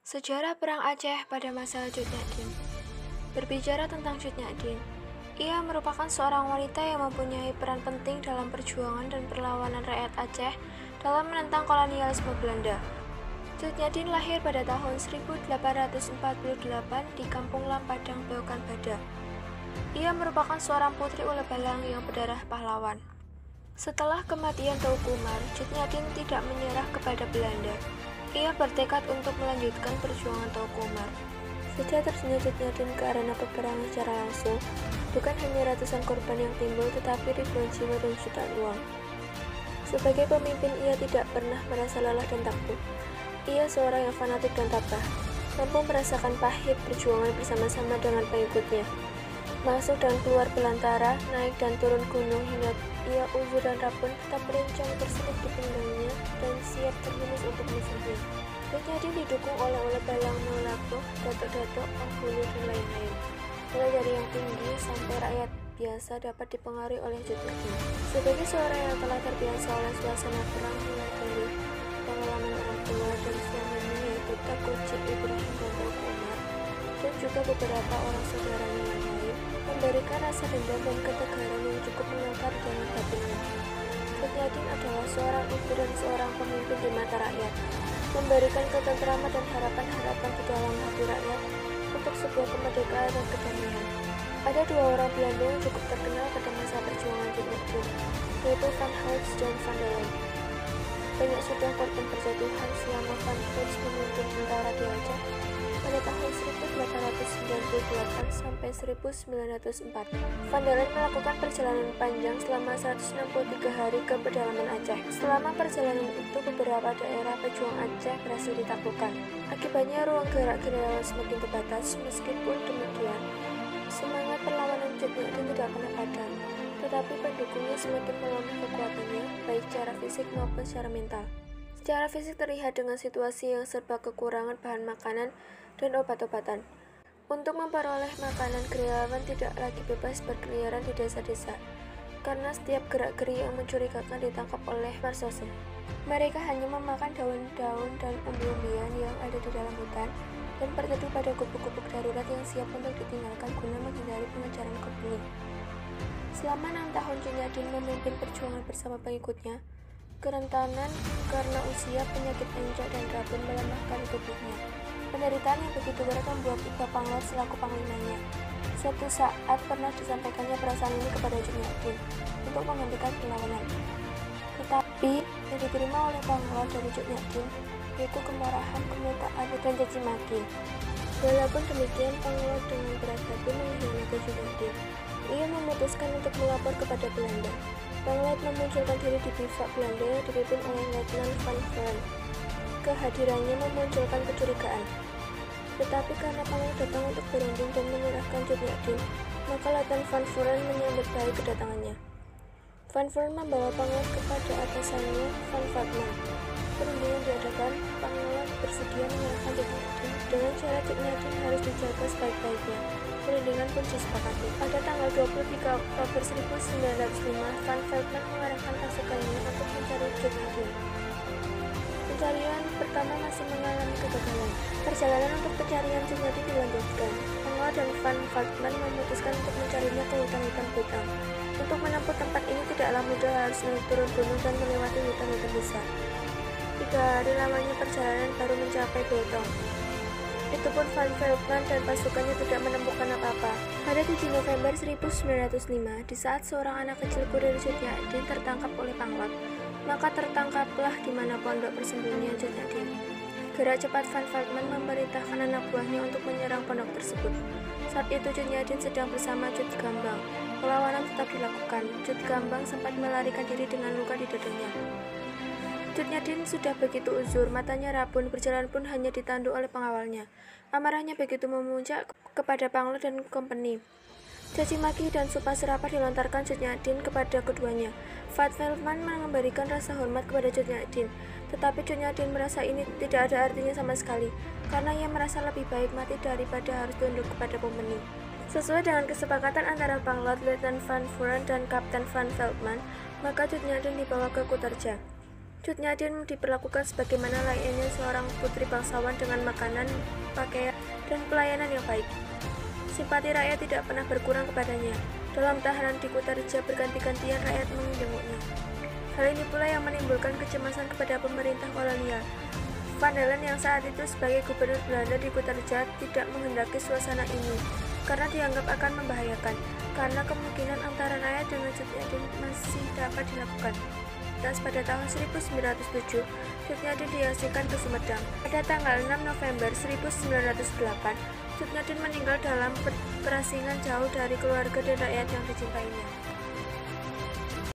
Sejarah Perang Aceh pada masa Cut Nyak Berbicara tentang Cut Nyak ia merupakan seorang wanita yang mempunyai peran penting dalam perjuangan dan perlawanan rakyat Aceh dalam menentang kolonialisme Belanda. Cut Nyak lahir pada tahun 1848 di Kampung Lampadang, Beokan Bada. Ia merupakan seorang putri Ule Balang yang berdarah pahlawan. Setelah kematian Teuku Umar, Cut Nyak tidak menyerah kepada Belanda. Ia bertekad untuk melanjutkan perjuangan Teuku Umar. Sejak terjunnya Cut Nyak ke arena peperangan secara langsung, bukan hanya ratusan korban yang timbul, tetapi ribuan jiwa dan jutaan uang. Sebagai pemimpin, ia tidak pernah merasa lelah dan takut. Ia seorang yang fanatik dan tabah, mampu merasakan pahit perjuangan bersama-sama dengan pengikutnya. Masuk dan keluar belantara, naik dan turun gunung hingga ia uzur dan rapuh, tetap rencang terselip di pinggangnya dan siap terminus untuk musuhnya. Cut Nyak didukung oleh Ule Balang, Nolapo, Datuk-datuk, Penghulu, dan lain-lain. Mulai dari yang tinggi sampai rakyat biasa dapat dipengaruhi oleh Cut Nyak. Sebagai seorang yang telah terbiasa oleh suasana perang, mulai dari pengalaman orang tua dan suaminya yaitu Teuku Cik Ibrahim dan Teuku Umar, dan juga beberapa orang saudaranya yang lain, memberikan rasa dendam dan ketegaran yang cukup melekat dalam batinnya. Cut Nyak adalah seorang ibu dan seorang pemimpin di mata rakyat, memberikan ketentraman dan harapan-harapan di dalam hati rakyat untuk sebuah kemerdekaan dan kedamaian. Ada dua orang Belanda yang cukup terkenal pada masa perjuangan Cut Nyak, yaitu Van Houts dan Van der Linde. Banyak sudah korban berjatuhan selama Van Houts memimpin tentara di Aceh pada tahun 1898 sampai 1904. Van der Linde melakukan perjalanan panjang selama 163 hari ke pedalaman Aceh. Selama perjalanan itu, beberapa daerah pejuang Aceh berhasil ditaklukkan. Akibatnya ruang gerak gerilya semakin terbatas. Meskipun demikian, semangat perlawanan Cut Nyak tidak pernah padam, tetapi pendukungnya semakin melemah kekuatannya, baik secara fisik maupun secara mental. Secara fisik terlihat dengan situasi yang serba kekurangan bahan makanan dan obat-obatan. Untuk memperoleh makanan, gerilyawan tidak lagi bebas berkeliaran di desa-desa, karena setiap gerak-geri yang mencurigakan ditangkap oleh Marsose. Mereka hanya memakan daun-daun dan umbi-umbian yang ada di dalam hutan, dan berteduh pada gubuk-gubuk darurat yang siap untuk ditinggalkan guna menghindari pengejaran kompeni. Selama 6 tahun Cut Nyak memimpin perjuangan bersama pengikutnya, kerentanan karena usia, penyakit enjak dan rabun melemahkan tubuhnya. Penderitaan yang begitu berat membuat Iba Panglot selaku panglimanya. Suatu saat pernah disampaikannya perasaan ini kepada Cut Nyak untuk menghentikan perlawanan. Tetapi yang diterima oleh Panglot dari Cut Nyak yaitu kemarahan, kemurkaan, dan caci maki. Walaupun demikian, Panglot dengan berat hati mengkhianati Cut Nyak. Ia memutuskan untuk melapor kepada Belanda. Panglot memunculkan diri di bivak Belanda yang dipimpin oleh Letnan Van Vuren. Kehadirannya memunculkan kecurigaan. Tetapi karena Panglot datang untuk berunding dan menyerahkan Cut Nyak, maka Letnan Van Vuren menyambut baik kedatangannya. Van Vuren membawa Panglot kepada atasannya, Van Vatman. Perundingan diadakan, Panglot bersedia menyerahkan Cut Nyak dengan syarat Cut Nyak harus dijaga sebaik-baiknya. Perundingan pun disepakati. Pada tanggal 23 Oktober 1905, Van Veltman mengarahkan pasukannya untuk mencari Cut Nyak. Pencarian pertama masih mengalami kegagalan. Perjalanan untuk pencarian Cut Nyak dilanjutkan. Panglot dan Van Veltman memutuskan untuk mencarinya ke hutan-hutan Betang. Untuk menempuh tempat ini tidaklah mudah, harus naik turun gunung dan melewati hutan-hutan besar. 3 hari lamanya perjalanan baru mencapai Betong. Itu pun Van Veltman dan pasukannya tidak menemukan apa-apa. Pada 7 November 1905, di saat seorang anak kecil kurir Cut Nyak tertangkap oleh Panglot, maka tertangkaplah di mana pondok persembunyian Cut Nyak. Gerak cepat Van Veltman memerintahkan anak buahnya untuk menyerang pondok tersebut. Saat itu Cut Nyak sedang bersama Cut Gambang. Perlawanan tetap dilakukan. Cut Gambang sempat melarikan diri dengan luka di dadanya. Cut Nyak sudah begitu uzur, matanya rabun, berjalan pun hanya ditandu oleh pengawalnya. Amarahnya begitu memuncak kepada Panglot dan kompeni. Caci maki dan sumpah serapah dilontarkan Cut Nyak kepada keduanya. Van Veltman memberikan rasa hormat kepada Cut Nyak, tetapi Cut Nyak merasa ini tidak ada artinya sama sekali, karena ia merasa lebih baik mati daripada harus tunduk kepada kompeni. Sesuai dengan kesepakatan antara Panglot, Letnan Van Vuren, dan Kapten Van Veltman, maka Cut Nyak dibawa ke Kutarja. Cut Nyadin diperlakukan sebagaimana layaknya seorang putri bangsawan dengan makanan, pakaian, dan pelayanan yang baik. Simpati rakyat tidak pernah berkurang kepadanya. Dalam tahanan di Kutarja berganti-gantian rakyat menjenguknya. Hal ini pula yang menimbulkan kecemasan kepada pemerintah kolonial. Van Dalen yang saat itu sebagai gubernur Belanda di Kutarja tidak menghendaki suasana ini karena dianggap akan membahayakan, karena kemungkinan antara rakyat dengan Cut Nyadin masih dapat dilakukan. Pada tahun 1907, Cut Nyadin diasingkan ke Sumedang. Pada tanggal 6 November 1908, Cut Nyadin meninggal dalam perasingan jauh dari keluarga dan rakyat yang dicintainya.